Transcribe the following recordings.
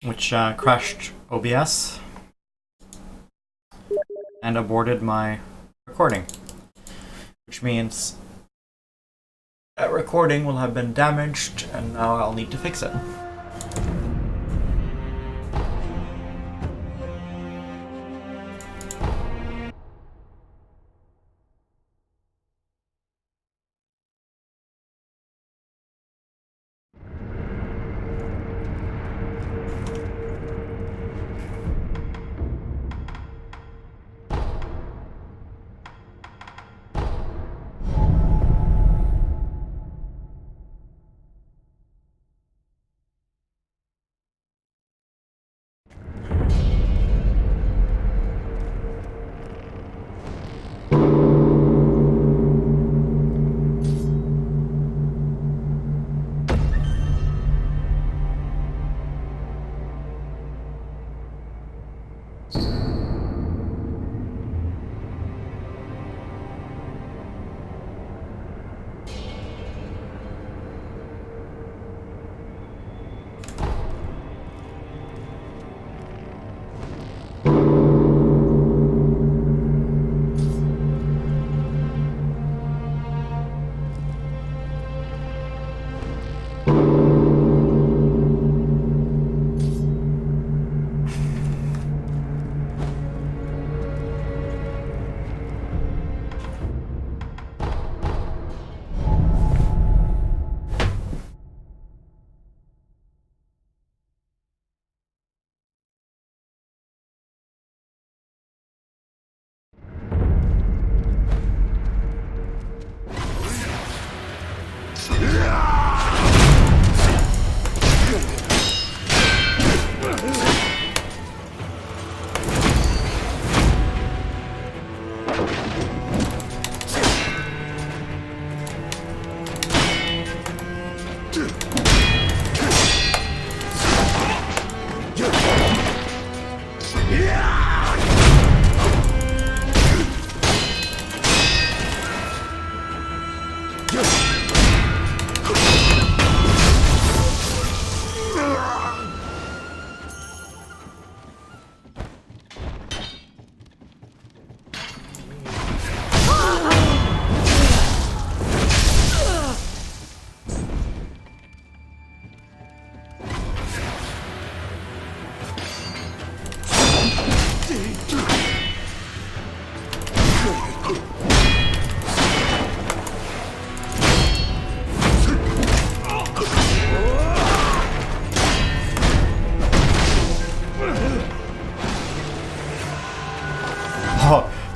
which crashed OBS and aborted my recording, which means that recording will have been damaged and now I'll need to fix it.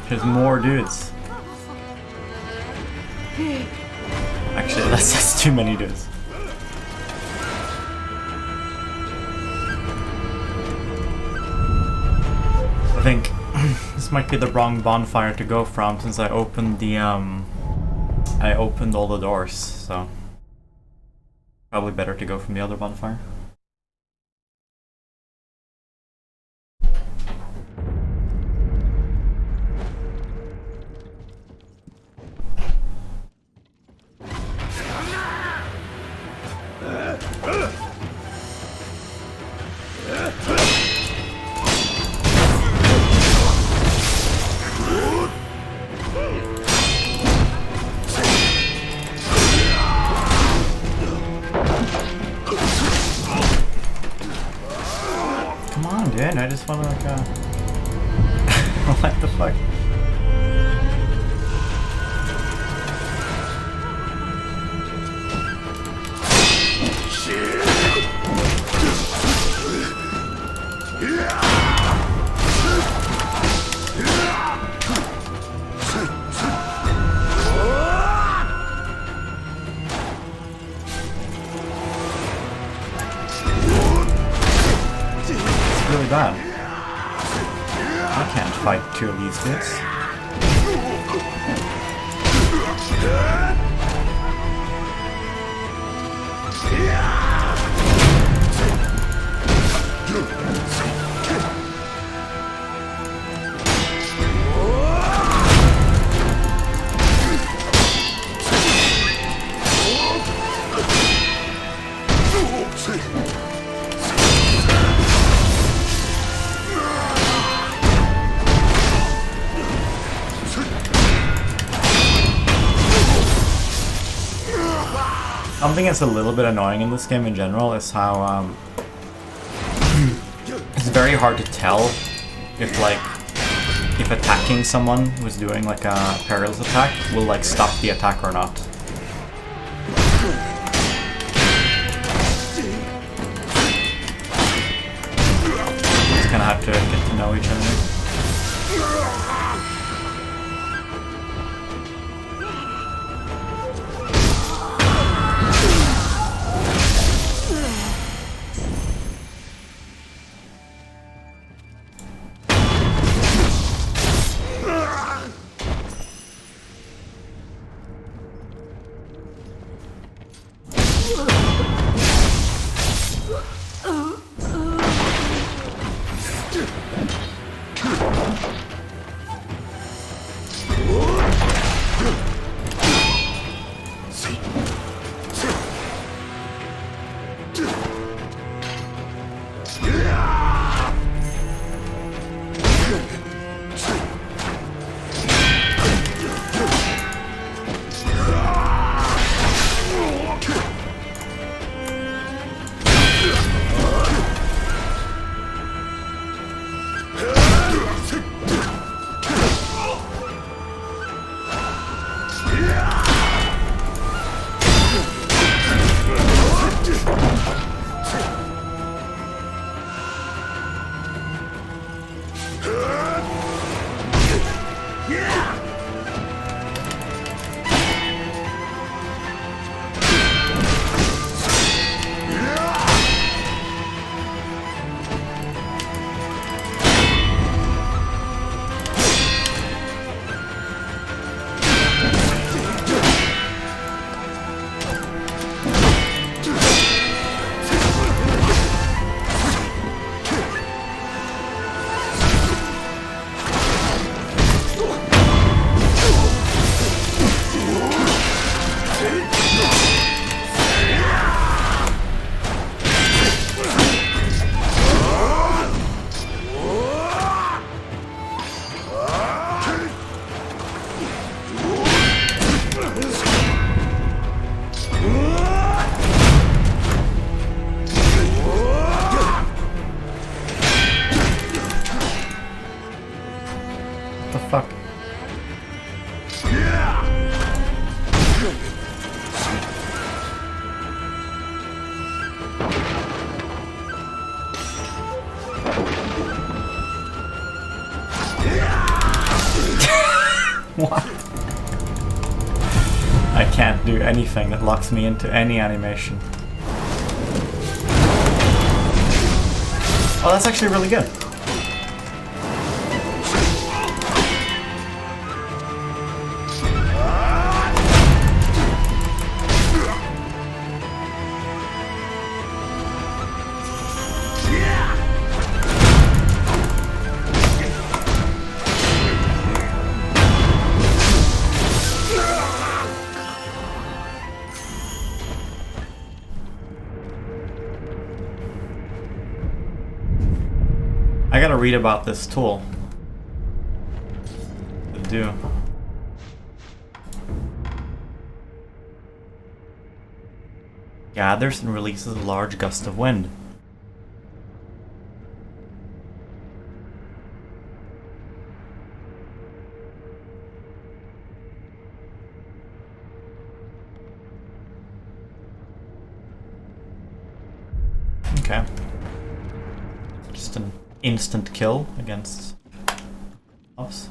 There's more dudes. Actually, that's too many dudes. I think this might be the wrong bonfire to go from since I opened the I opened all the doors, so probably better to go from the other bonfire. I just wanna like what the fuck? It's really bad. I can't fight two of these dudes. Something that's a little bit annoying in this game in general is how it's very hard to tell if attacking someone who's doing like a perilous attack will like stop the attack or not. Just kind of have to get to know each other. What? I can't do anything that locks me into any animation. Oh, that's actually really good. I gotta read about this tool to do. Gathers and releases a large gust of wind. Okay. Just an instant kill against us.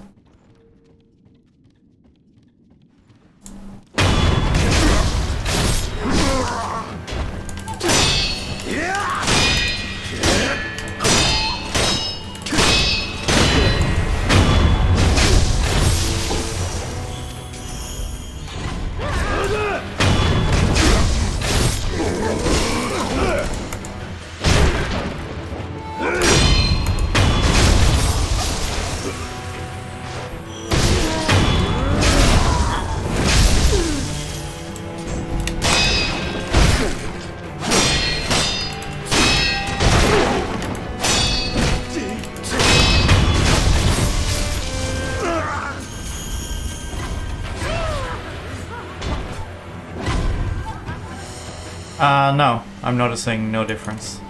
No. I'm noticing no difference.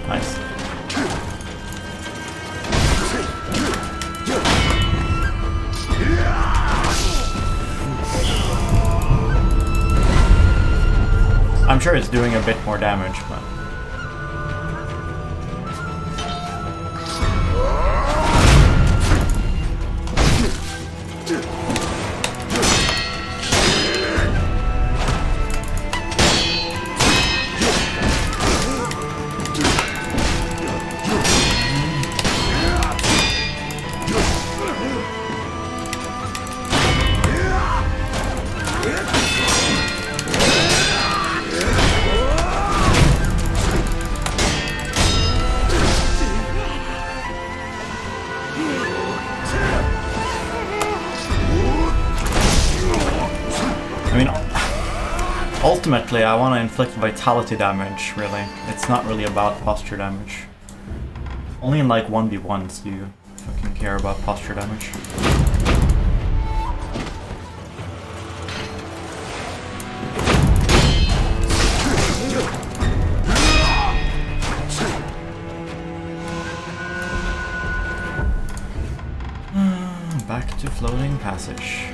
Nice. I'm sure it's doing a bit more damage, but... I mean, ultimately, I want to inflict vitality damage, really. It's not really about posture damage. Only in like 1v1s do you fucking care about posture damage. Back to floating passage.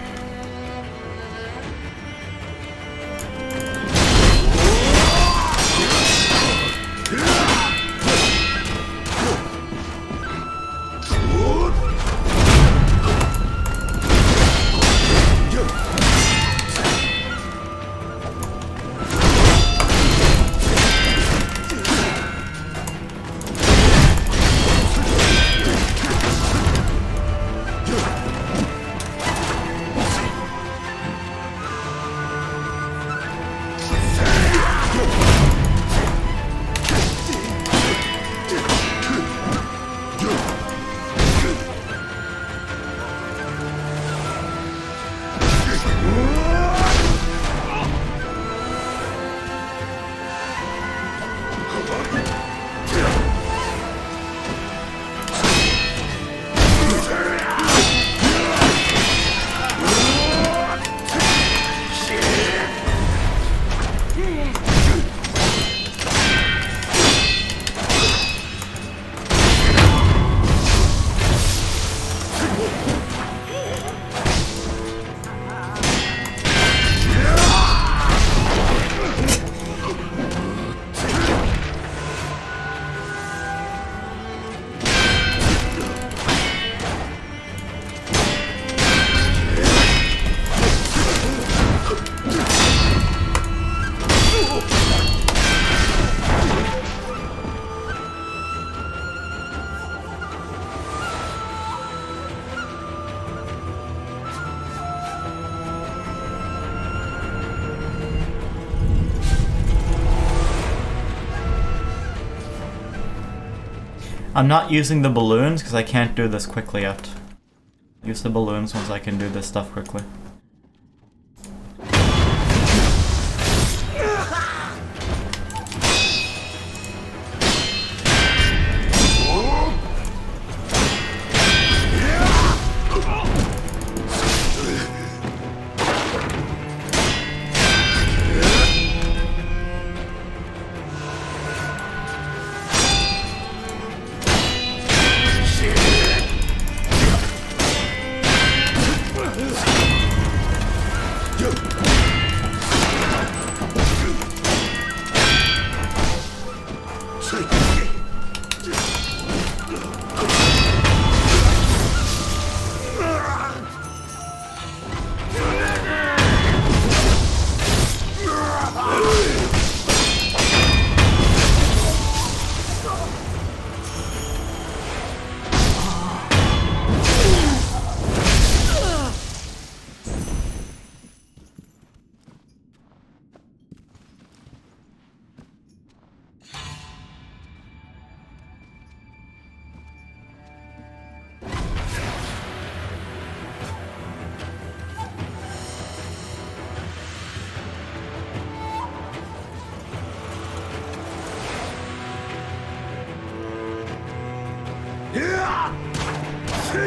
I'm not using the balloons because I can't do this quickly yet. Use the balloons once I can do this stuff quickly.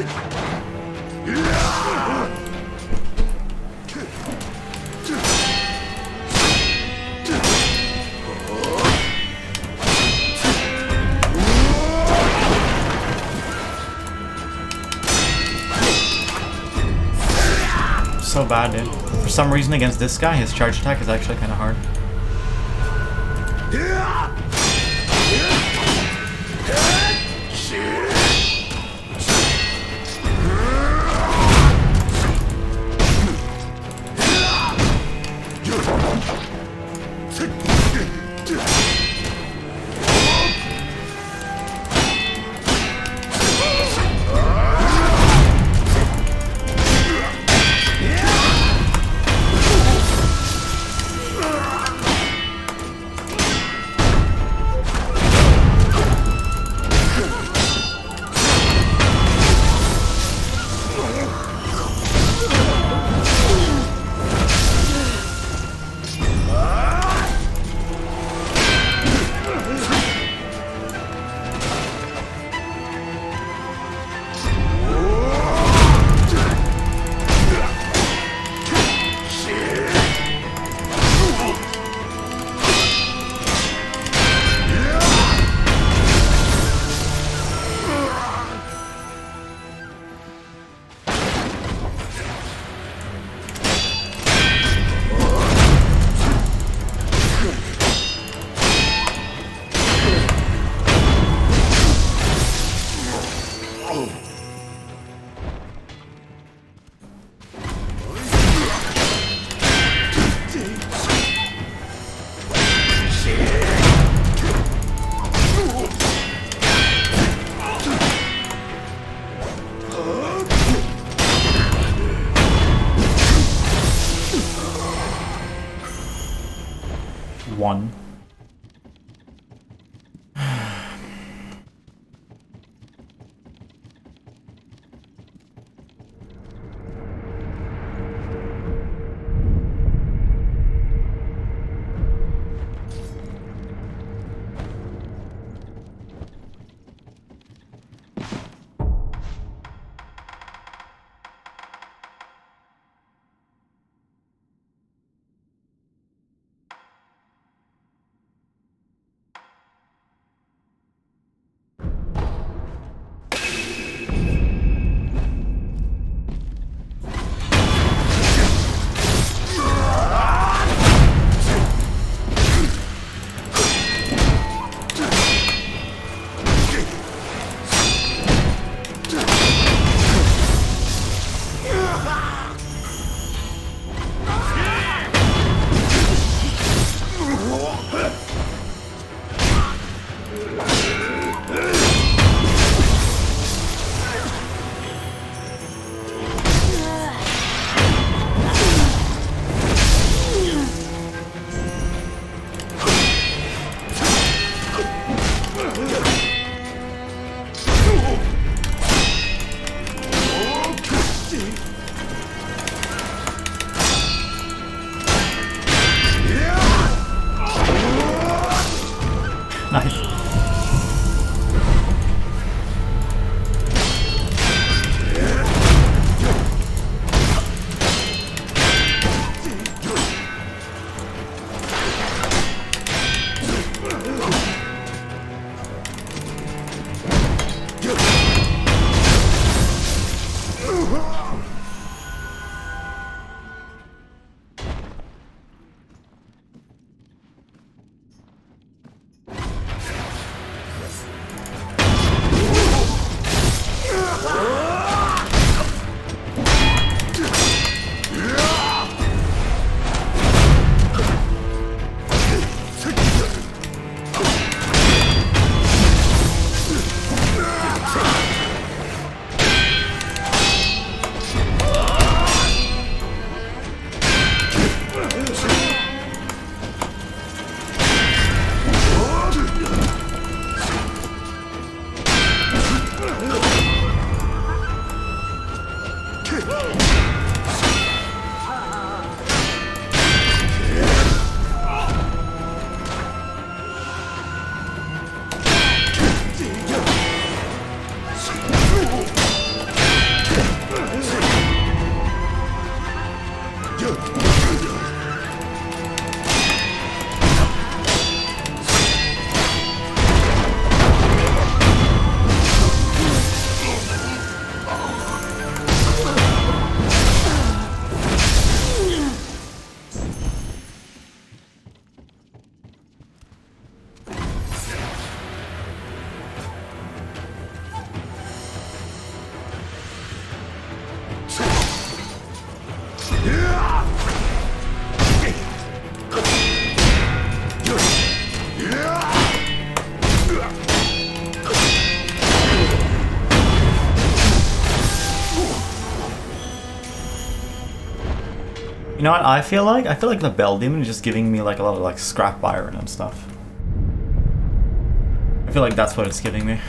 So bad, dude. For some reason against this guy, his charge attack is actually kind of hard. One. Nice. You know what I feel like? I feel like the Bell Demon is just giving me like a lot of like scrap iron and stuff. I feel like that's what it's giving me.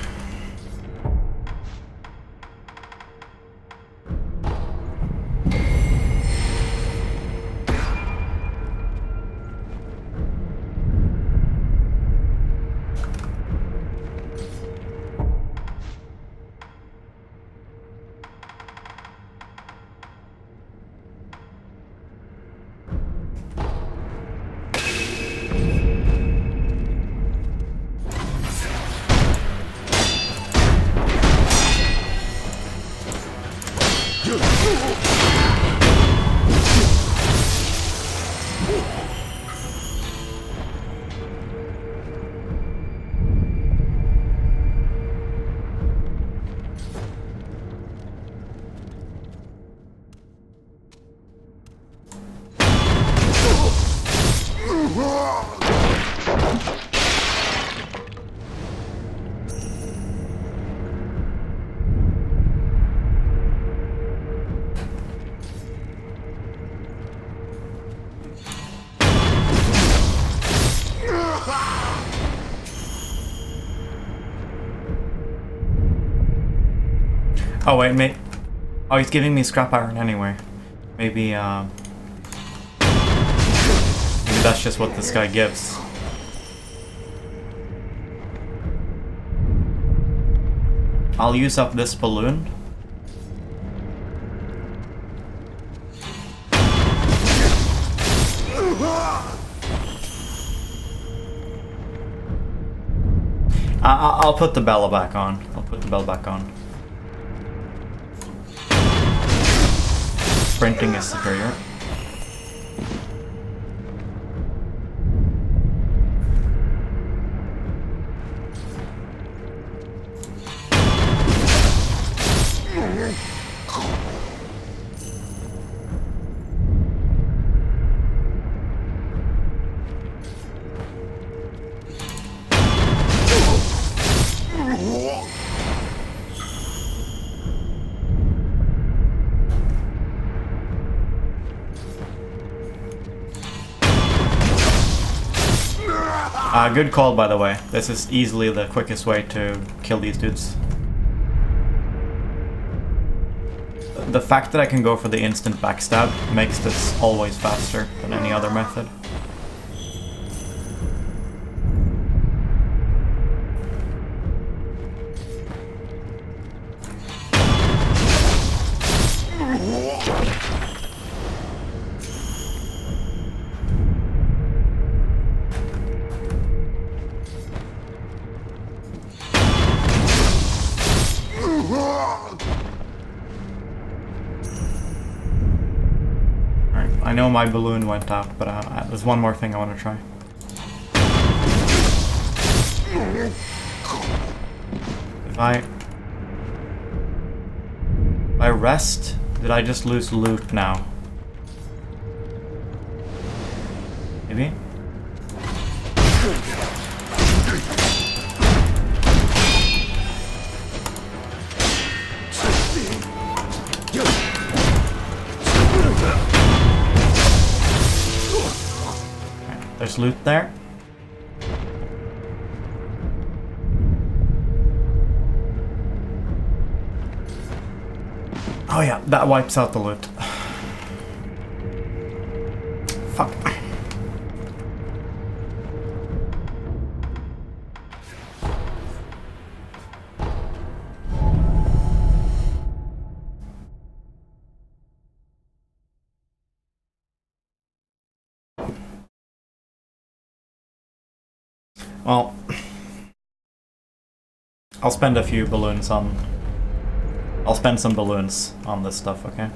Oh wait, mate. Oh, he's giving me scrap iron anyway. Maybe that's just what this guy gives. I'll use up this balloon. I'll put the bell back on. I'll put the bell back on. Sprinting is superior. Good call, by the way. This is easily the quickest way to kill these dudes. The fact that I can go for the instant backstab makes this always faster than any other method. I know my balloon went out, but there's one more thing I want to try. If I rest, did I just lose loot now? Maybe? There's loot there. Oh yeah, that wipes out the loot. Fuck. Well, I'll spend a few balloons on... I'll spend some balloons on this stuff, okay?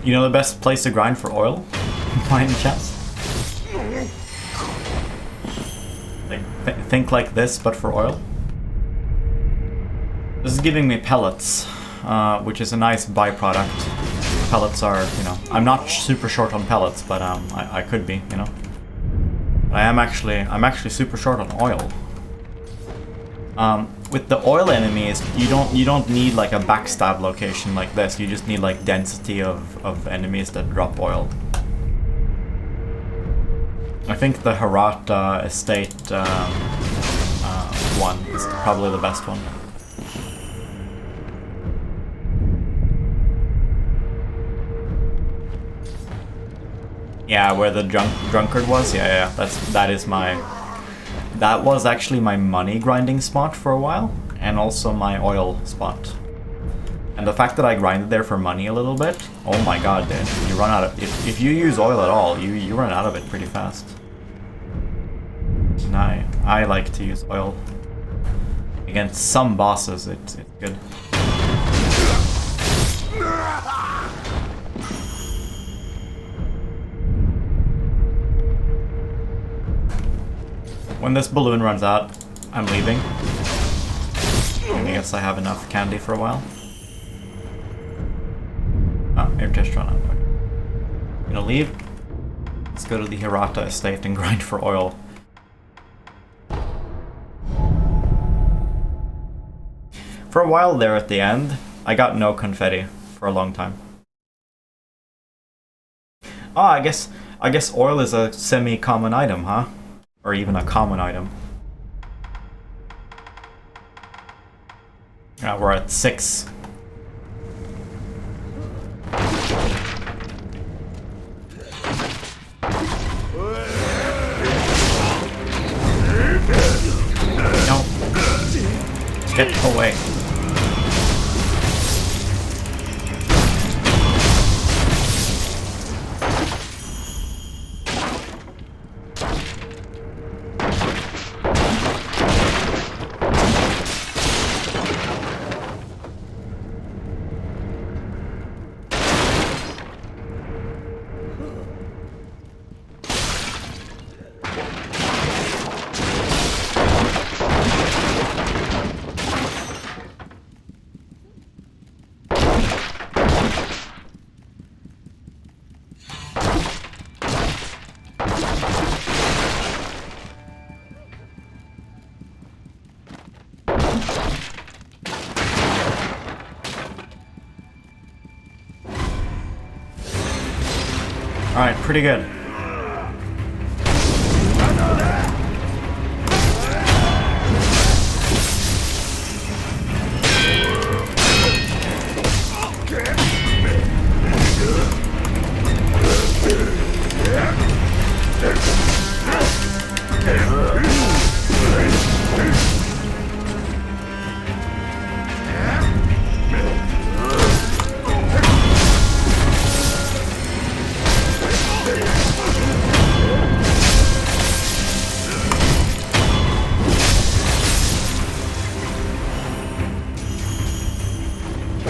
You know the best place to grind for oil? By any chance? Think like this, but for oil. This is giving me pellets, which is a nice byproduct. Pellets are, you know, I'm not super short on pellets, but I could be, you know. I'm actually super short on oil. With the oil enemies, you don't need like a backstab location like this. You just need like density of enemies that drop oil. I think the Hirata estate one is probably the best one. Yeah, where the drunkard was. Yeah, that was actually my money grinding spot for a while, and also my oil spot. And the fact that I grinded there for money a little bit, oh my god, dude, you run out of if you use oil at all, you run out of it pretty fast. And I like to use oil against some bosses. It's good. When this balloon runs out, I'm leaving. I guess I have enough candy for a while. Oh, it just run out. I'm gonna leave. Let's go to the Hirata estate and grind for oil. For a while there at the end, I got no confetti for a long time. Oh, I guess oil is a semi-common item, huh? Or even a common item. Yeah, we're at 6. No. Get away. Alright, pretty good.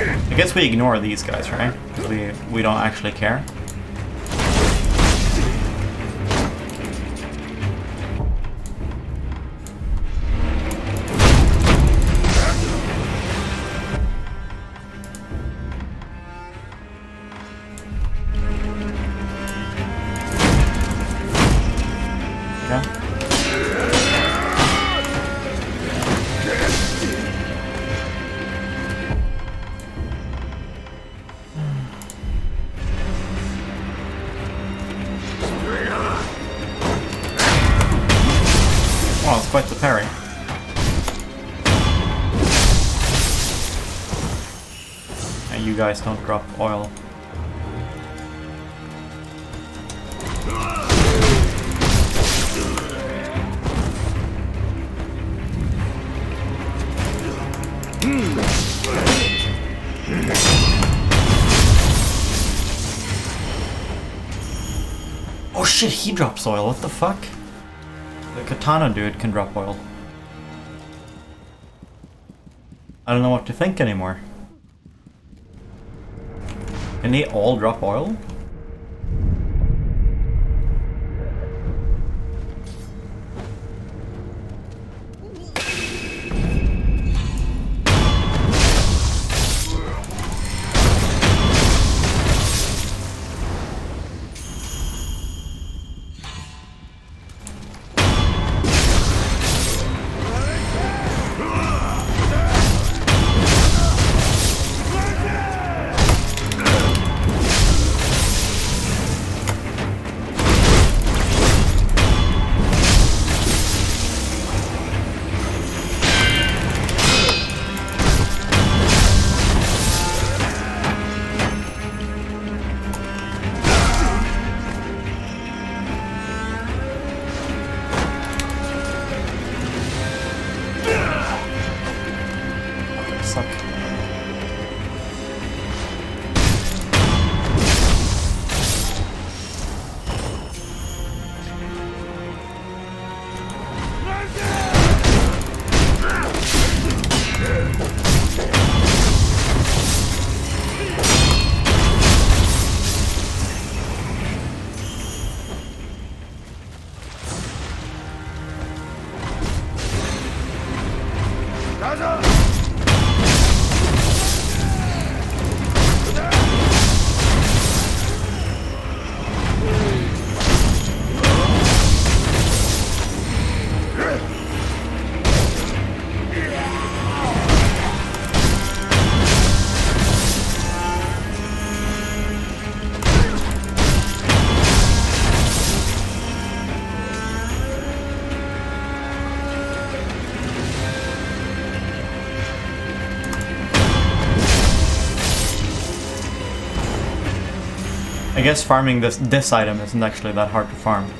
I guess we ignore these guys, right? Because we don't actually care. Oh, it's quite the parry. And you guys don't drop oil. Oh shit, he drops oil, what the fuck? The katana dude can drop oil. I don't know what to think anymore. And they all drop oil? Suck. I guess farming this item isn't actually that hard to farm.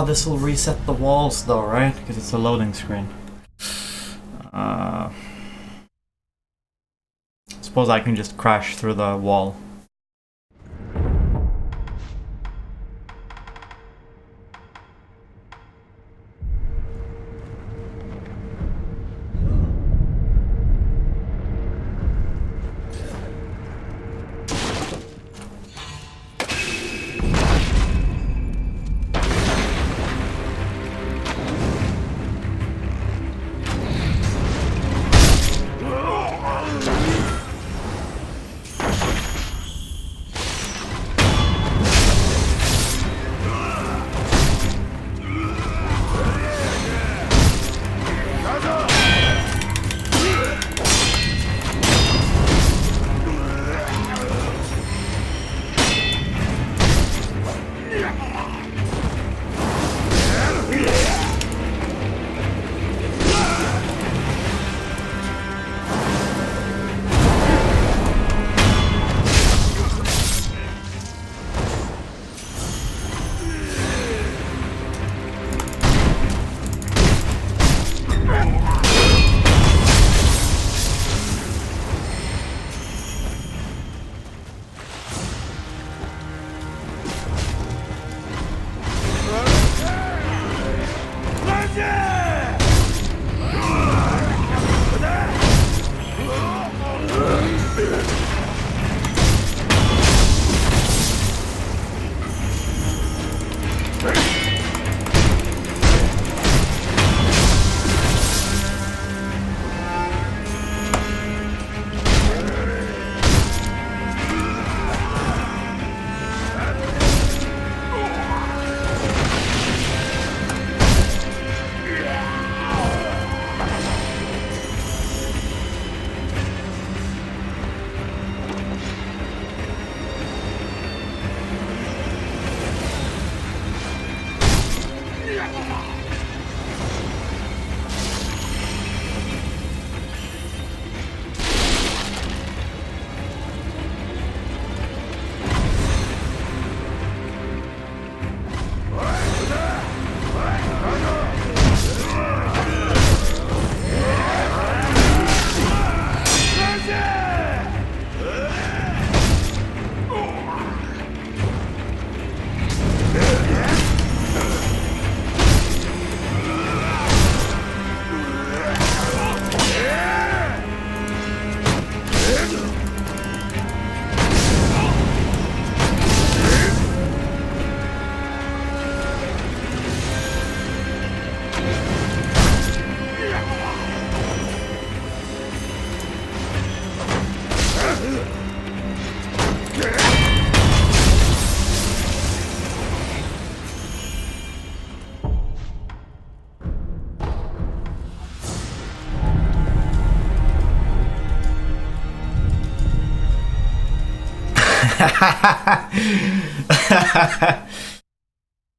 This will reset the walls though, right? Because it's a loading screen. Suppose I can just crash through the wall.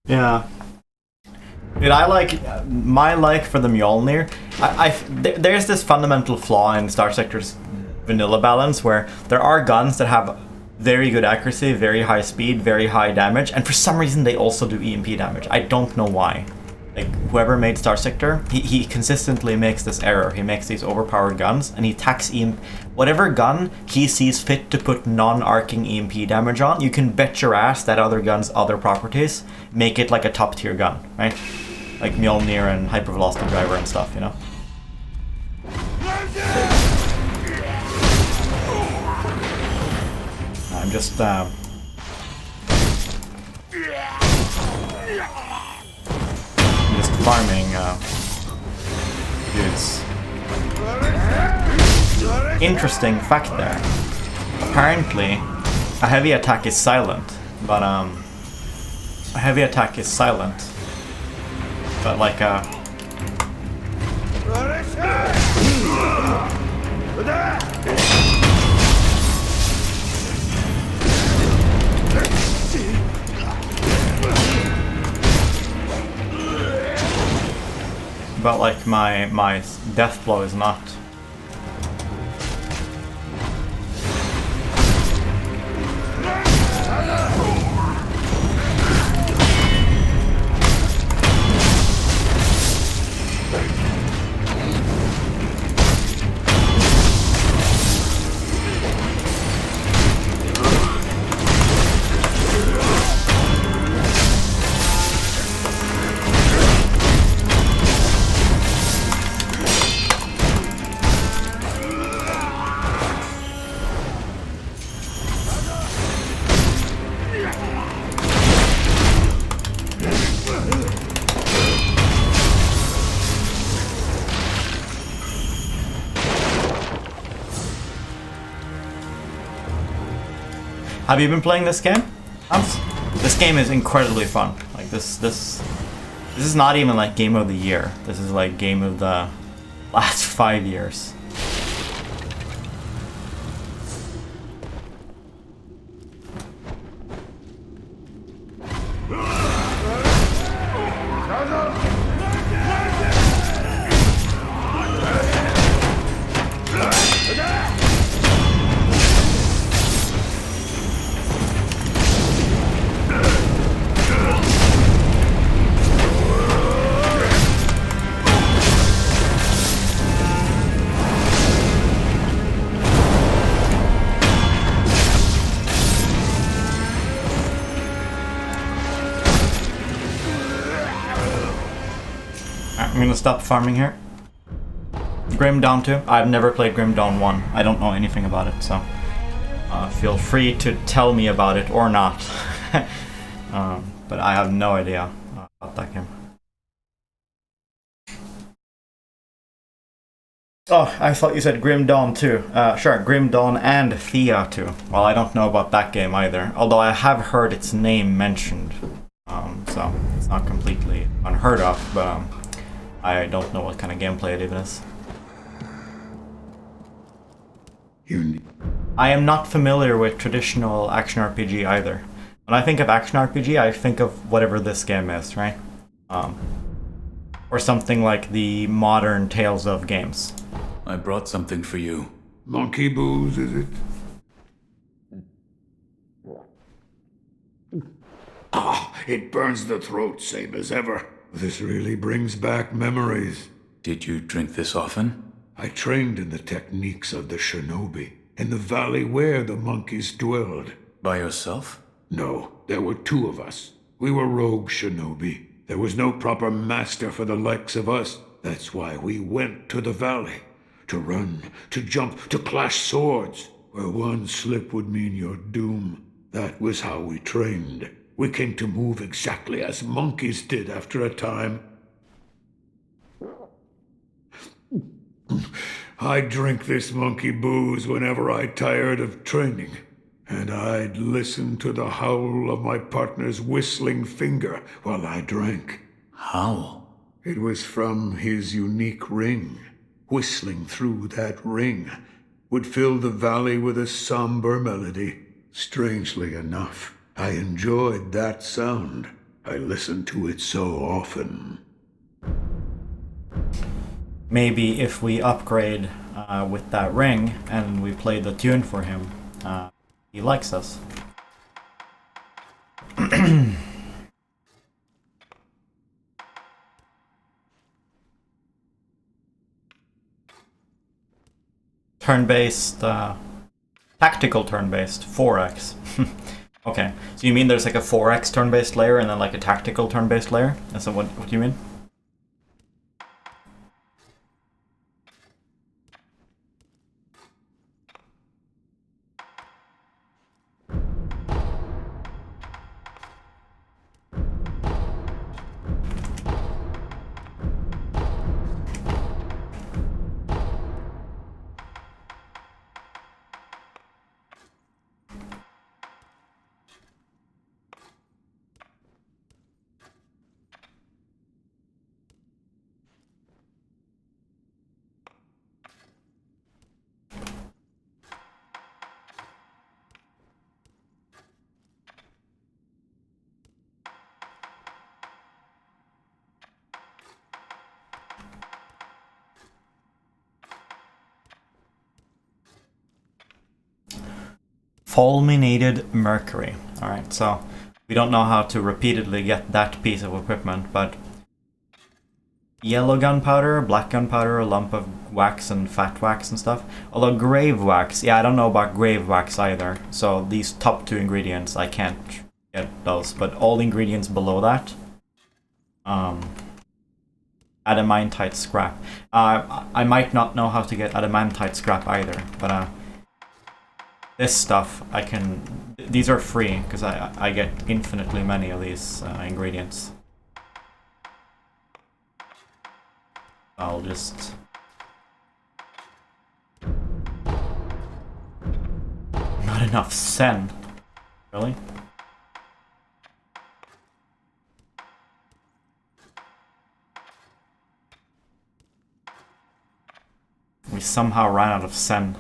Yeah. Dude, I like my like for the Mjolnir. There's this fundamental flaw in Star Sector's vanilla balance where there are guns that have very good accuracy, very high speed, very high damage, and for some reason they also do EMP damage. I don't know why. Like, whoever made Star Sector, he consistently makes this error. He makes these overpowered guns, and he attacks whatever gun he sees fit to put non-arcing EMP damage on. You can bet your ass that other gun's other properties make it like a top-tier gun, right? Like Mjolnir and Hypervelocity Driver and stuff, you know? I'm just, farming dudes. Interesting fact there. Apparently, a heavy attack is silent, but like but like my death blow is not. Have you been playing this game? This game is incredibly fun. Like this is not even like game of the year. This is like game of the last 5 years. I'm gonna stop farming here. Grim Dawn 2. I've never played Grim Dawn 1. I don't know anything about it, so feel free to tell me about it or not. But I have no idea about that game. Oh, I thought you said Grim Dawn 2. Sure, Grim Dawn and Thea 2. Well, I don't know about that game either, although I have heard its name mentioned. So it's not completely unheard of, but I don't know what kind of gameplay it even is. I am not familiar with traditional action RPG either. When I think of action RPG, I think of whatever this game is, right? Or something like the modern Tales of games. I brought something for you. Monkey booze, is it? Ah, it burns the throat, same as ever. This really brings back memories. Did you drink this often? I trained in the techniques of the shinobi, in the valley where the monkeys dwelled. By yourself? No, there were two of us. We were rogue shinobi. There was no proper master for the likes of us. That's why we went to the valley. To run, to jump, to clash swords. Where one slip would mean your doom. That was how we trained. We came to move exactly as monkeys did after a time. I'd drink this monkey booze whenever I tired of training. And I'd listen to the howl of my partner's whistling finger while I drank. How? It was from his unique ring. Whistling through that ring would fill the valley with a somber melody. Strangely enough, I enjoyed that sound. I listened to it so often. Maybe if we upgrade with that ring and we play the tune for him, he likes us. Turn-based, tactical turn-based, 4x. Okay, so you mean there's like a 4x turn-based layer and then like a tactical turn-based layer? That's what do you mean? Fulminated mercury. Alright, so we don't know how to repeatedly get that piece of equipment, but yellow gunpowder, black gunpowder, a lump of wax and fat wax and stuff. Although grave wax, yeah, I don't know about grave wax either. So these top two ingredients, I can't get those, but all ingredients below that, adamantite scrap. I might not know how to get adamantite scrap either, but this stuff I can. These are free because I get infinitely many of these ingredients. I'll just. Not enough sen. Really? We somehow ran out of sen.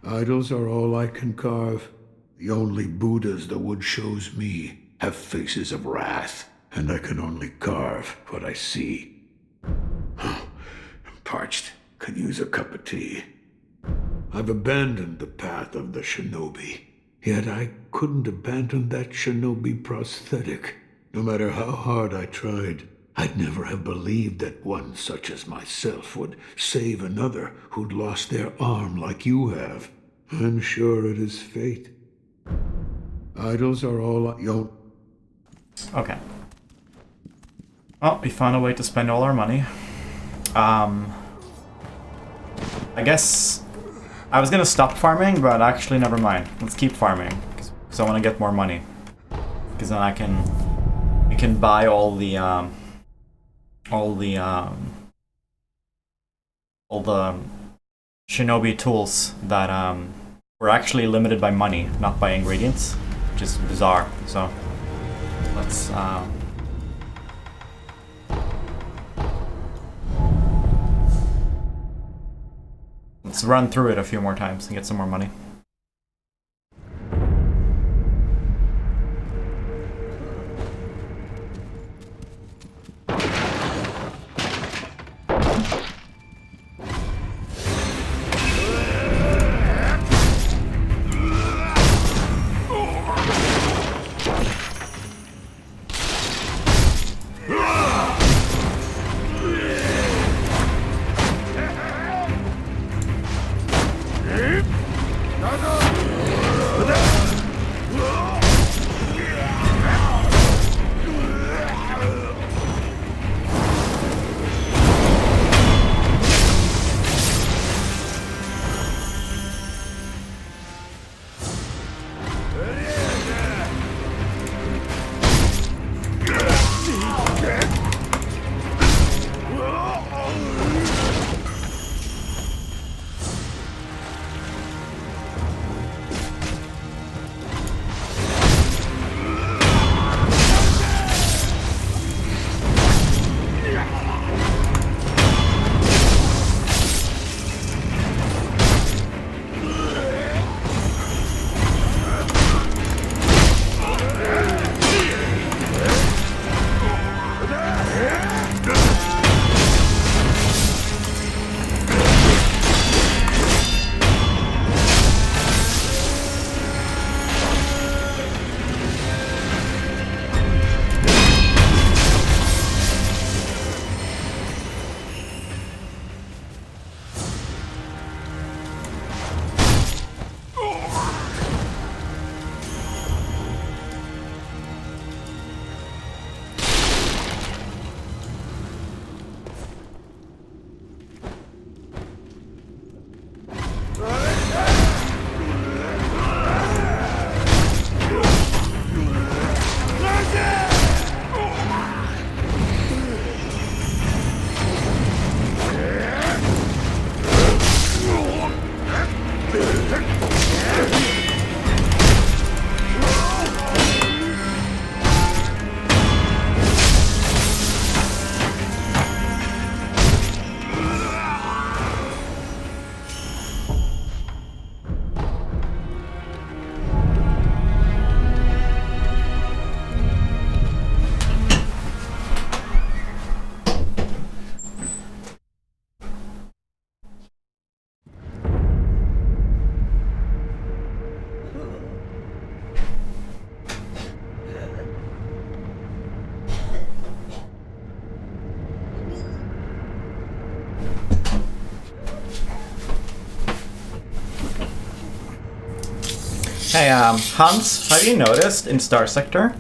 Idols are all I can carve. The only Buddhas the wood shows me have faces of wrath, and I can only carve what I see. I'm parched. Could use a cup of tea. I've abandoned the path of the shinobi, yet I couldn't abandon that shinobi prosthetic. No matter how hard I tried, I'd never have believed that one such as myself would save another who'd lost their arm like you have. I'm sure it is fate. Idols are all I own. Okay. Well, we found a way to spend all our money. I guess I was gonna stop farming, but actually never mind. Let's keep farming because I want to get more money. Because then we can buy all the shinobi tools that were actually limited by money, not by ingredients, which is bizarre. So let's Let's run through it a few more times and get some more money. Hey, Hans, have you noticed in Star Sector,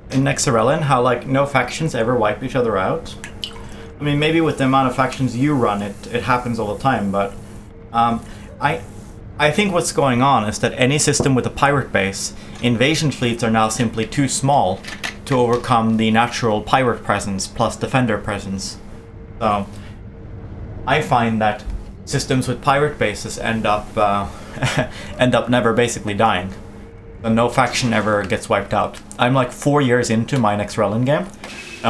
in Nexarellan, how, like, no factions ever wipe each other out? I mean, maybe with the amount of factions you run, it happens all the time, but I think what's going on is that any system with a pirate base, invasion fleets are now simply too small to overcome the natural pirate presence plus defender presence. So, I find that systems with pirate bases end up never basically dying. So no faction ever gets wiped out. I'm like 4 years into my Nexarellan game. I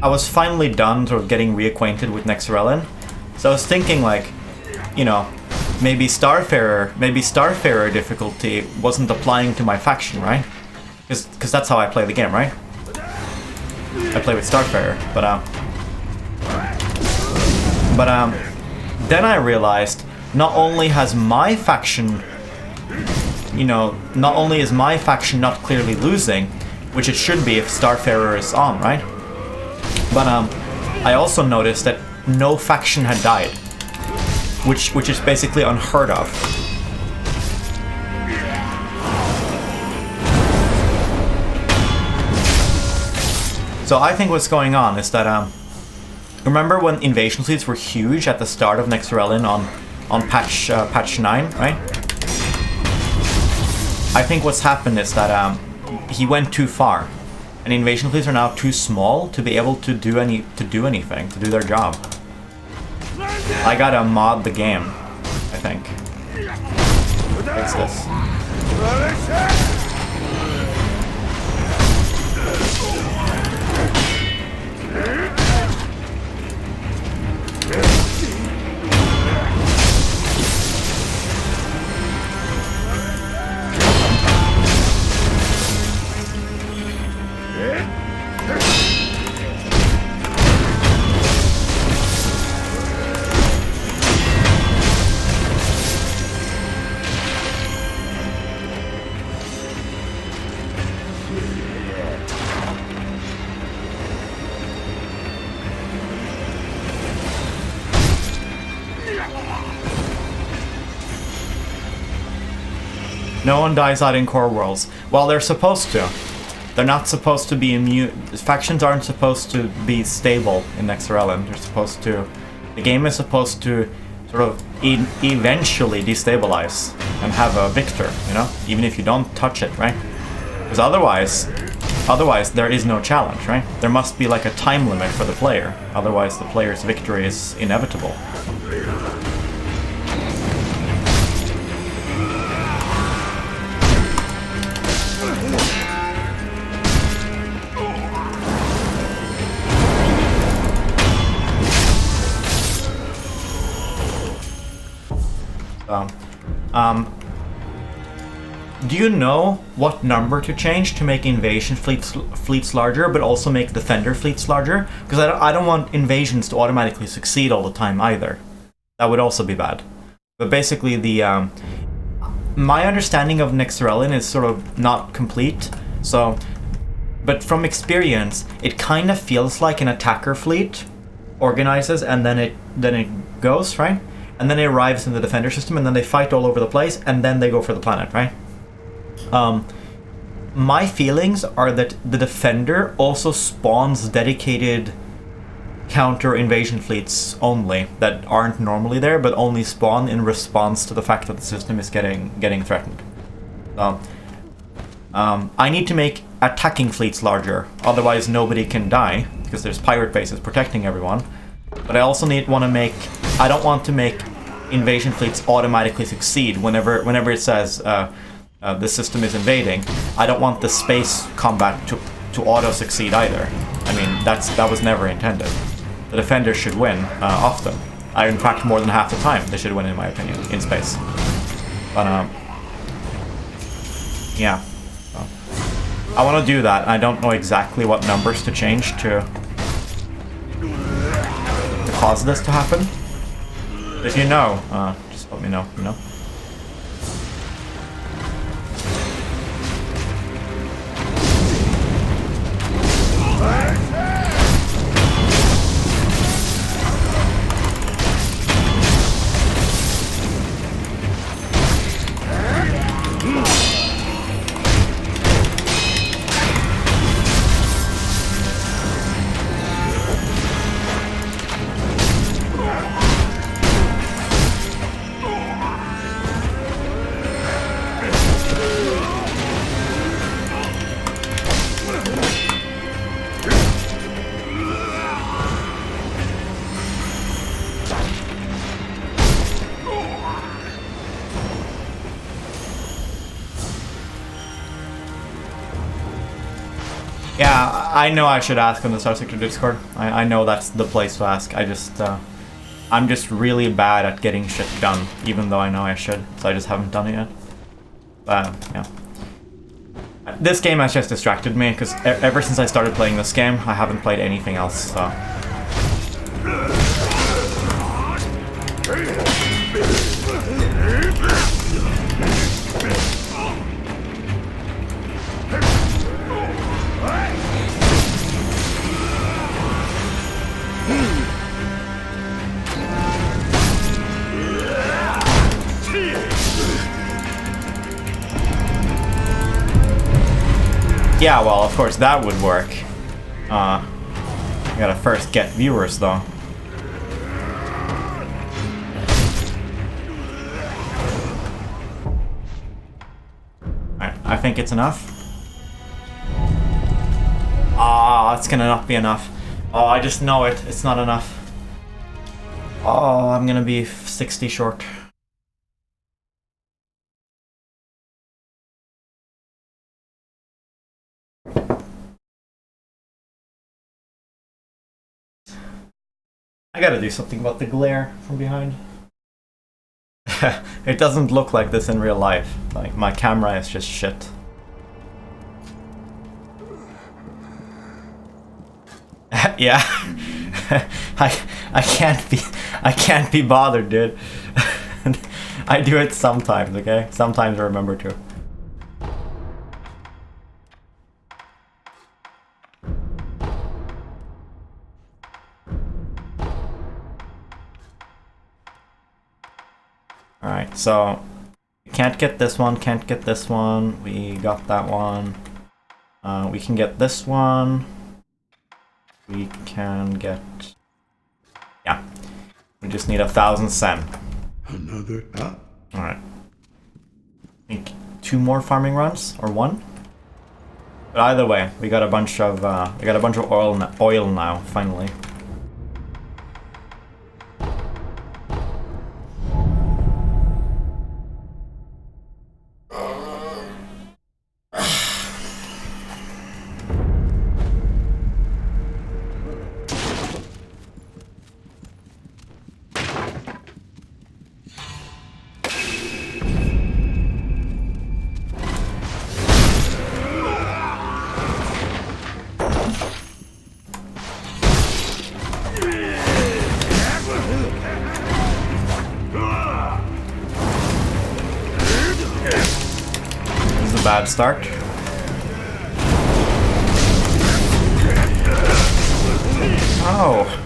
was finally done sort of getting reacquainted with Nexarellan. So I was thinking, like, you know, maybe Starfarer difficulty wasn't applying to my faction, right? Because that's how I play the game, right? I play with Starfarer, but then I realized not only has my faction, you know, not only is my faction not clearly losing, which it should be if Starfarer is on, right? But I also noticed that no faction had died, which is basically unheard of. So I think what's going on is that remember when invasion fleets were huge at the start of Nexarellan on patch 9, right? I think what's happened is that he went too far, and invasion fleets are now too small to be able to do anything, to do their job. I gotta mod the game, I think. Fix this. No one dies out in core worlds. Well, they're supposed to. They're not supposed to be immune. Factions aren't supposed to be stable in Nexarellan. They're supposed to. The game is supposed to sort of eventually destabilize and have a victor, you know? Even if you don't touch it, right? Because otherwise there is no challenge, right? There must be like a time limit for the player. Otherwise the player's victory is inevitable. Do you know what number to change to make invasion fleets larger, but also make defender fleets larger? Because I don't want invasions to automatically succeed all the time either. That would also be bad. But basically, my understanding of Nexarellan is sort of not complete. So, but from experience, it kind of feels like an attacker fleet organizes and then it goes, right? And then it arrives in the defender system, and then they fight all over the place, and then they go for the planet, right? My feelings are that the defender also spawns dedicated counter invasion fleets only that aren't normally there, but only spawn in response to the fact that the system is getting threatened. I need to make attacking fleets larger, otherwise nobody can die because there's pirate bases protecting everyone. But I also I don't want to make invasion fleets automatically succeed whenever it says the system is invading. I don't want the space combat to auto succeed either. I mean, that was never intended. The defenders should win often. In fact, more than half the time they should win, in my opinion, in space. But yeah, so, I want to do that. I don't know exactly what numbers to change to cause this to happen. If you know, just let me know, you know? Yeah, I know I should ask on the Star Sector Discord. I know that's the place to ask. I'm just really bad at getting shit done, even though I know I should, so I just haven't done it yet. Yeah. This game has just distracted me, because ever since I started playing this game, I haven't played anything else, so... Yeah, well, of course that would work. I gotta first get viewers, though. Alright, I think it's enough. It's gonna not be enough. I just know it. It's not enough. I'm gonna be 60 short. I gotta do something about the glare from behind. It doesn't look like this in real life. Like, my camera is just shit. Yeah. I can't be bothered, dude. I do it sometimes, okay? Sometimes I remember to. Alright, so can't get this one, can't get this one. We got that one. We can get this one. We can get... Yeah. We just need 1,000 sen. Another top. Alright. Make 2 more farming runs, or 1. But either way, we got a bunch of oil now, finally. Bad start. Oh.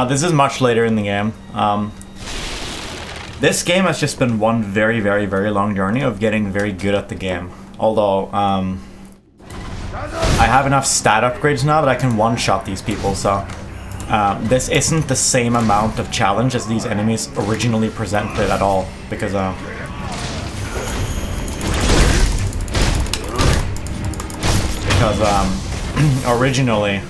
This is much later in the game. This game has just been one very, very, very long journey of getting very good at the game. Although, I have enough stat upgrades now that I can one-shot these people, so... this isn't the same amount of challenge as these enemies originally presented at all, because, originally...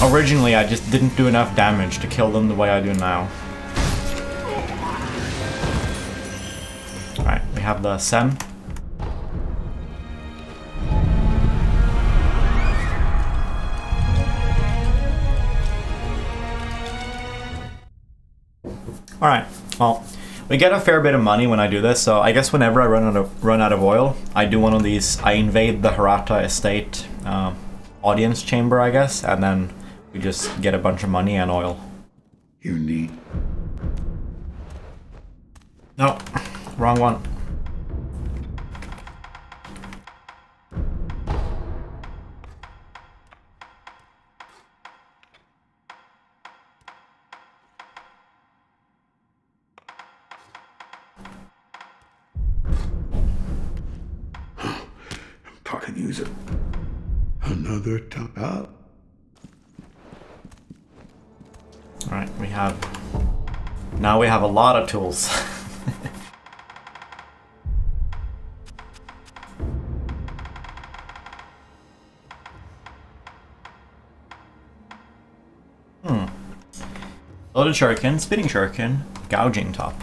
Originally, I just didn't do enough damage to kill them the way I do now. Alright, we have the Sen. Alright, well, we get a fair bit of money when I do this, so I guess whenever I run out of oil, I do one of these, I invade the Hirata estate audience chamber, I guess, and then we just get a bunch of money and oil. You need... No, wrong one. I can use it. Another top up. Alright, we have... Now we have a lot of tools. Loaded shuriken, spinning shuriken, gouging top.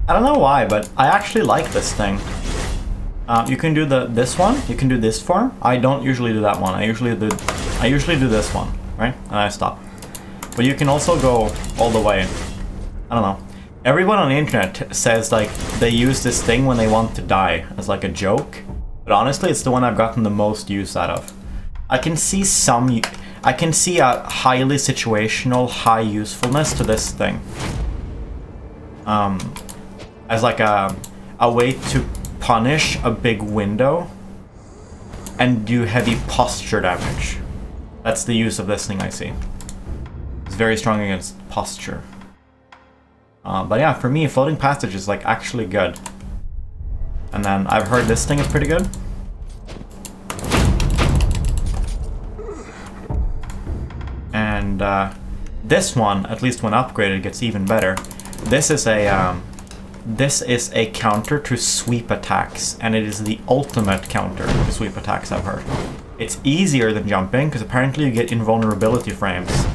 I don't know why, but I actually like this thing. You can do this one. You can do this form. I don't usually do that one. I usually do this one, right? And I stop. But you can also go all the way. I don't know. Everyone on the internet says like they use this thing when they want to die as like a joke. But honestly, it's the one I've gotten the most use out of. I can see a highly situational, high usefulness to this thing. As like a way to punish a big window and do heavy posture damage. That's the use of this thing I see. It's very strong against posture. But yeah, for me, floating passage is like actually good. And then I've heard this thing is pretty good. And this one, at least when upgraded, gets even better. This is a counter to sweep attacks, and it is the ultimate counter to sweep attacks, I've heard. It's easier than jumping, because apparently you get invulnerability frames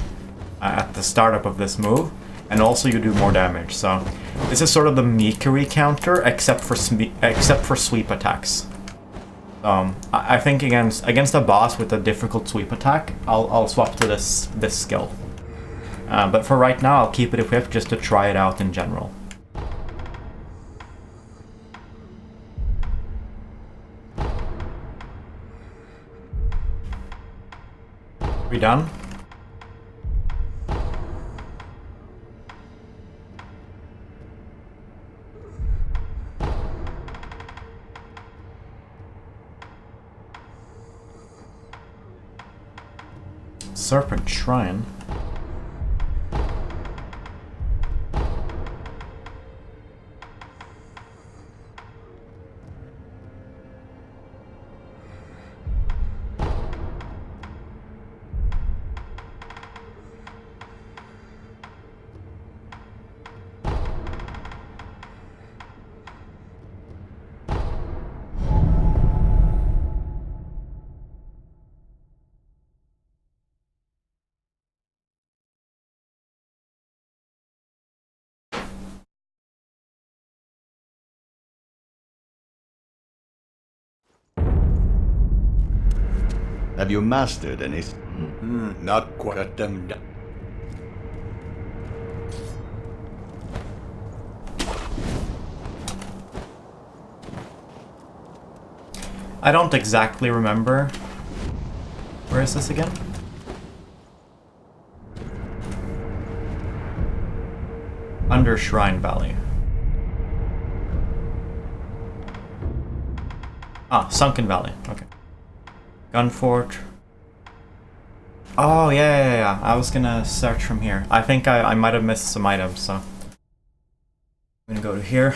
at the startup of this move, and also you do more damage. So this is sort of the meekery counter, except for sweep attacks. I think against a boss with a difficult sweep attack, I'll swap to this skill. But for right now, I'll keep it equipped just to try it out in general. We done? Serpent Shrine. Have you mastered any? Not quite them. I don't exactly remember. Where is this again? Under Shrine Valley. Ah, Sunken Valley. Okay. Gunfort. Oh, yeah. I was gonna search from here. I think I might have missed some items, so... I'm gonna go to here.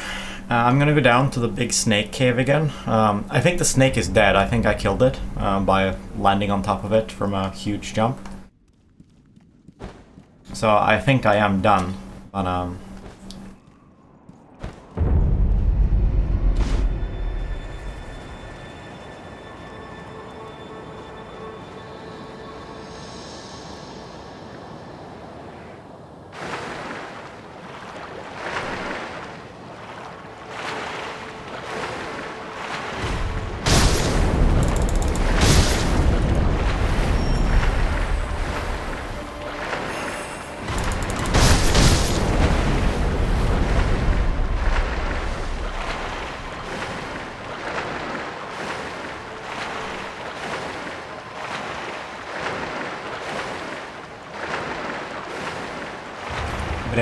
I'm gonna go down to the big snake cave again. I think the snake is dead. I think I killed it by landing on top of it from a huge jump. So I think I am done, but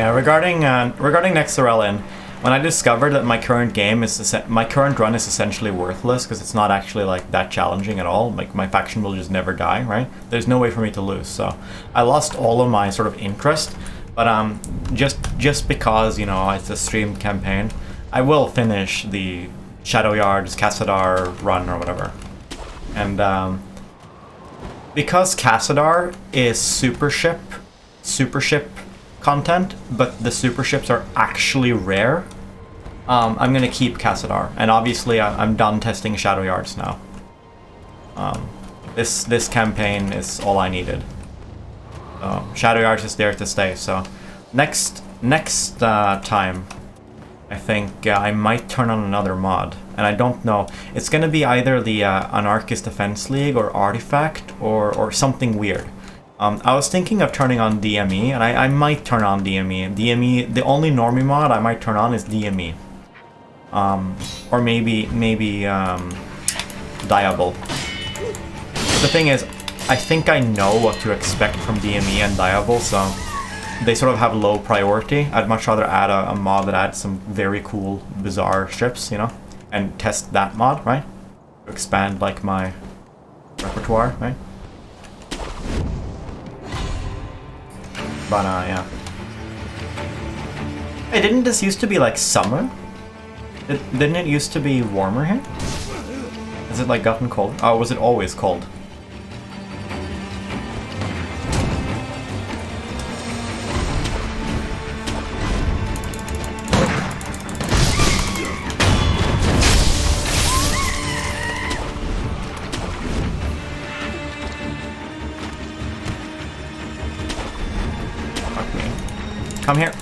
yeah, regarding Nexarellan, when I discovered that my current run is essentially worthless because it's not actually like that challenging at all. Like my faction will just never die, right? There's no way for me to lose, so I lost all of my sort of interest. But just because it's a streamed campaign, I will finish the Shadow Yards Cassadar run or whatever, and because Cassadar is super ship content, but the super ships are actually rare. I'm gonna keep Cassadar, and obviously I'm done testing Shadow Yards now. This campaign is all I needed. Shadow Yards is there to stay. So next time I think I might turn on another mod, and I don't know. It's gonna be either the Anarchist Defense League or Artifact or something weird. I was thinking of turning on DME, and I might turn on DME. DME, the only normie mod I might turn on is DME. Or maybe Diable. But the thing is, I think I know what to expect from DME and Diable, so they sort of have low priority. I'd much rather add a mod that adds some very cool, bizarre ships, you know, and test that mod, right? To expand, like, my repertoire, right? But, yeah. Hey, didn't this used to be, like, summer? Didn't it used to be warmer here? Has it, like, gotten cold? Oh, was it always cold? Come here.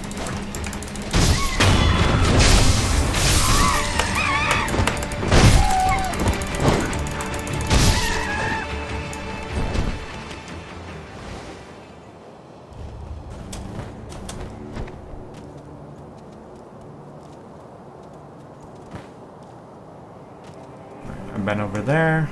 I've been over there.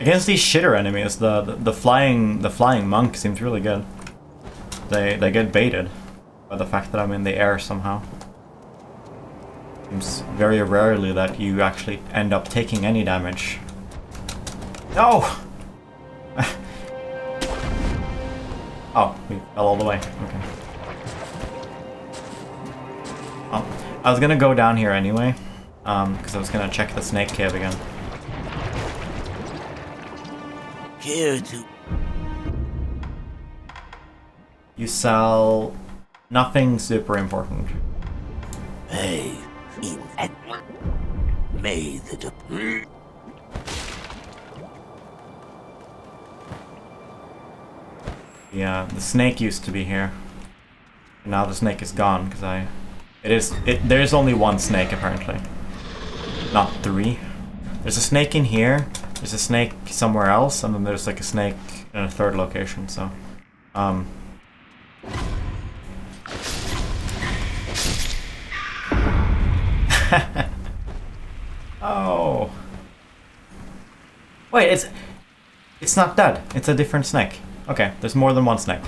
Against these shitter enemies, the flying monk seems really good. They get baited by the fact that I'm in the air somehow. Seems very rarely that you actually end up taking any damage. No! Oh, we fell all the way. Okay. Oh, I was gonna go down here anyway, because I was gonna check the snake cave again. Here to... You sell nothing super important. Hey, in at... May the... Yeah, the snake used to be here. Now the snake is gone because there's only one snake apparently. Not three. There's a snake in here, there's a snake somewhere else, and then there's like a snake in a third location, so Oh. Wait, it's not dead. It's a different snake. Okay, there's more than one snake.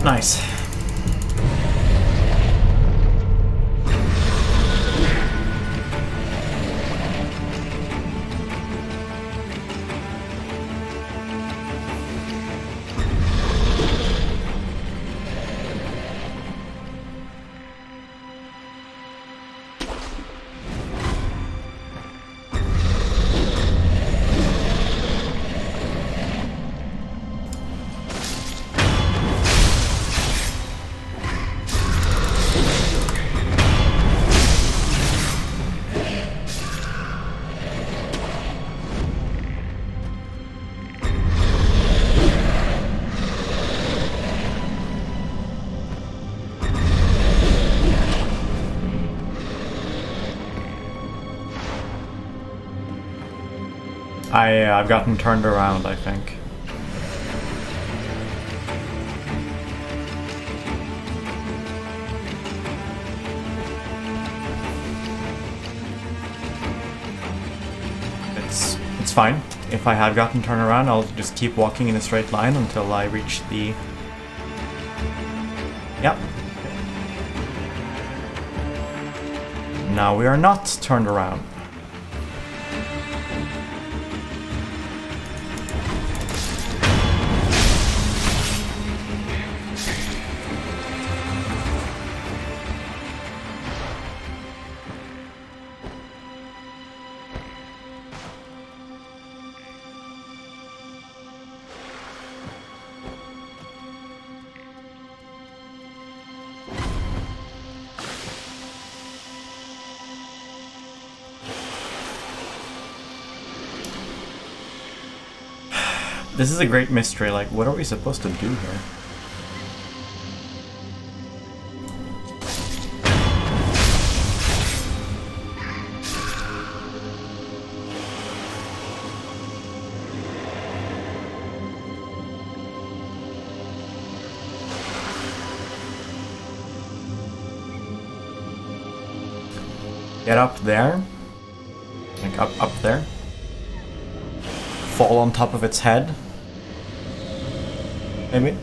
Nice. I've gotten turned around, I think. It's fine. If I have gotten turned around, I'll just keep walking in a straight line until I reach the... Yep. Now we are not turned around. This is a great mystery, like, what are we supposed to do here? Get up there. Like, up there. Fall on top of its head. Maybe?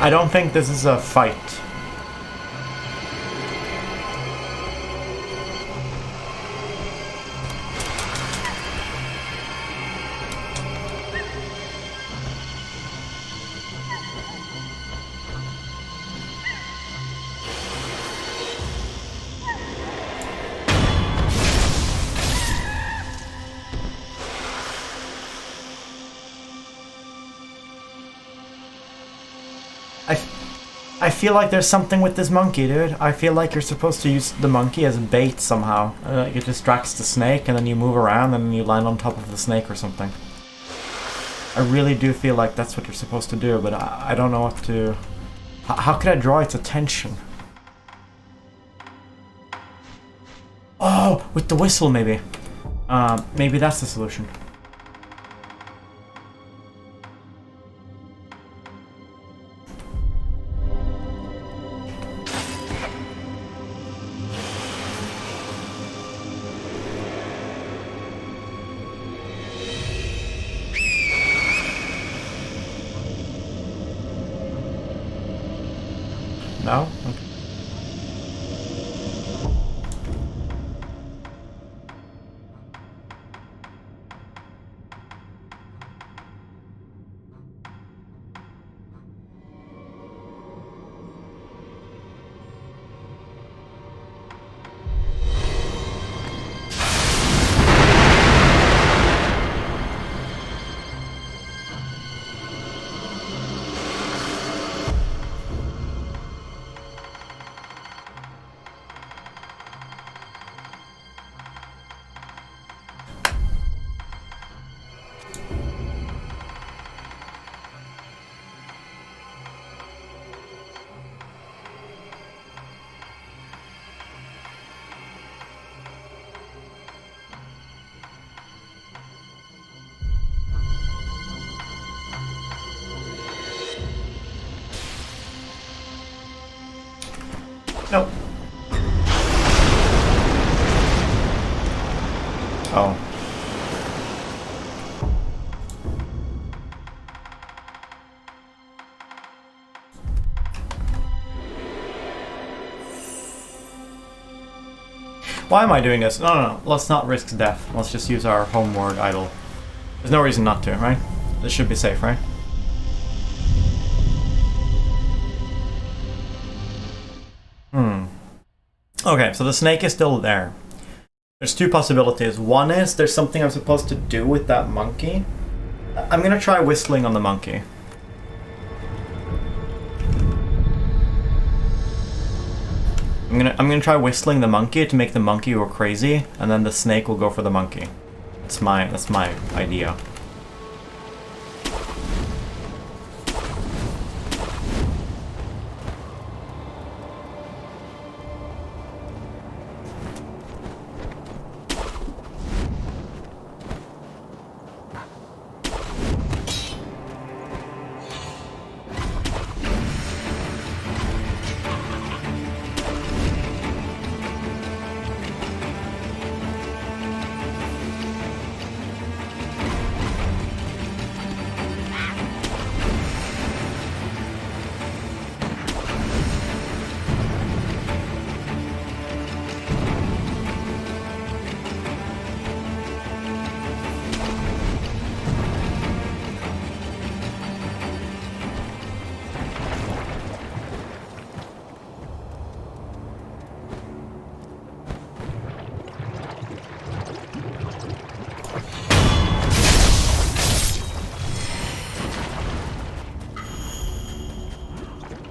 I don't think this is a fight. I feel like there's something with this monkey, dude. I feel like you're supposed to use the monkey as bait somehow. It distracts the snake, and then you move around, and then you land on top of the snake or something. I really do feel like that's what you're supposed to do, but I don't know what to... How could I draw its attention? Oh, with the whistle, maybe. Maybe that's the solution. No? Okay. Nope. Oh. Why am I doing this? No, no, no. Let's not risk death. Let's just use our homeward idol. There's no reason not to, right? This should be safe, right? Okay, so the snake is still there. There's two possibilities. One is there's something I'm supposed to do with that monkey. I'm gonna try whistling on the monkey. I'm gonna try whistling the monkey to make the monkey go crazy, and then the snake will go for the monkey. That's my idea.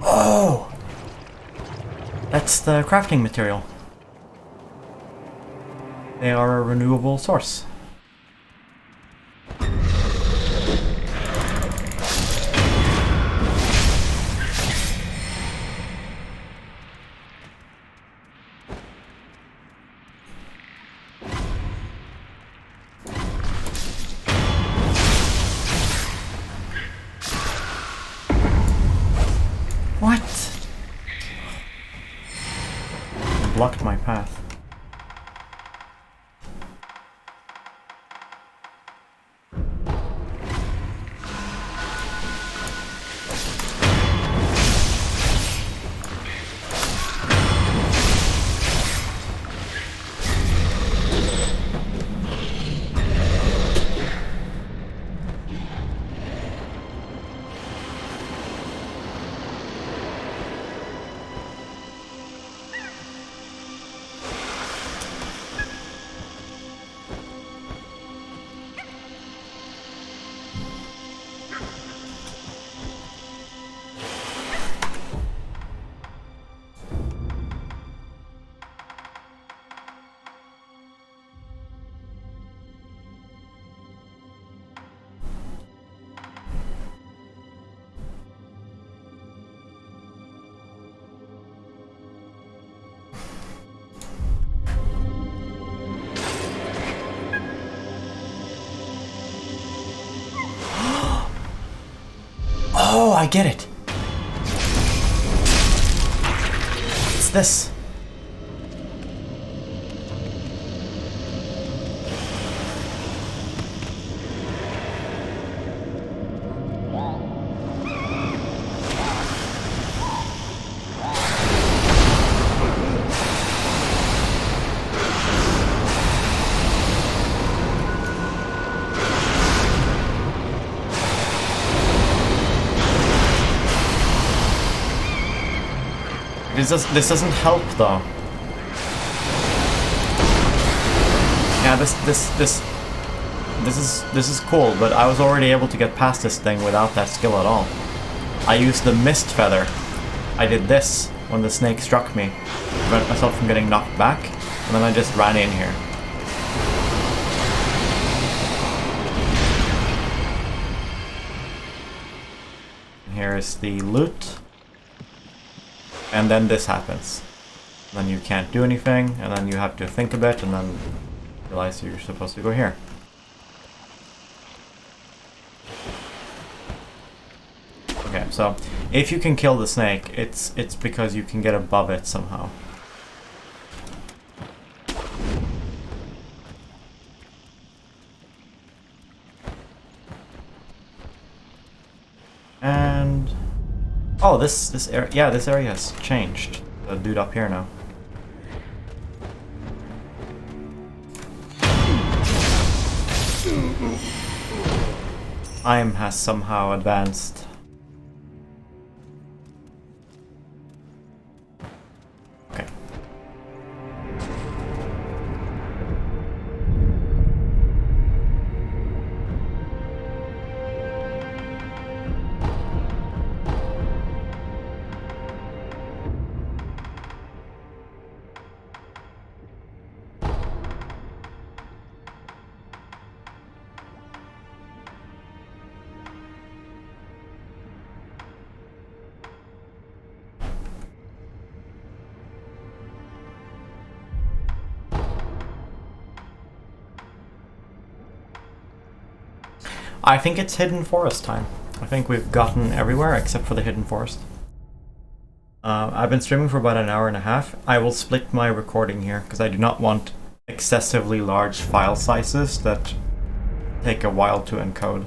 Oh! That's the crafting material. They are a renewable source. What? Blocked my path. Oh, I get it. It's this. This doesn't help though. Yeah, this is cool, but I was already able to get past this thing without that skill at all. I used the mist feather. I did this when the snake struck me, to prevent myself from getting knocked back, and then I just ran in here. And here is the loot. And then this happens. Then you can't do anything, and then you have to think a bit, and then realize you're supposed to go here. Okay, so If you can kill the snake, it's because you can get above it somehow. And oh, this area, yeah, this area has changed. The dude up here now. Time has somehow advanced. Okay. I think it's hidden forest time. I think we've gotten everywhere except for the hidden forest. I've been streaming for about an hour and a half. I will split my recording here because I do not want excessively large file sizes that take a while to encode.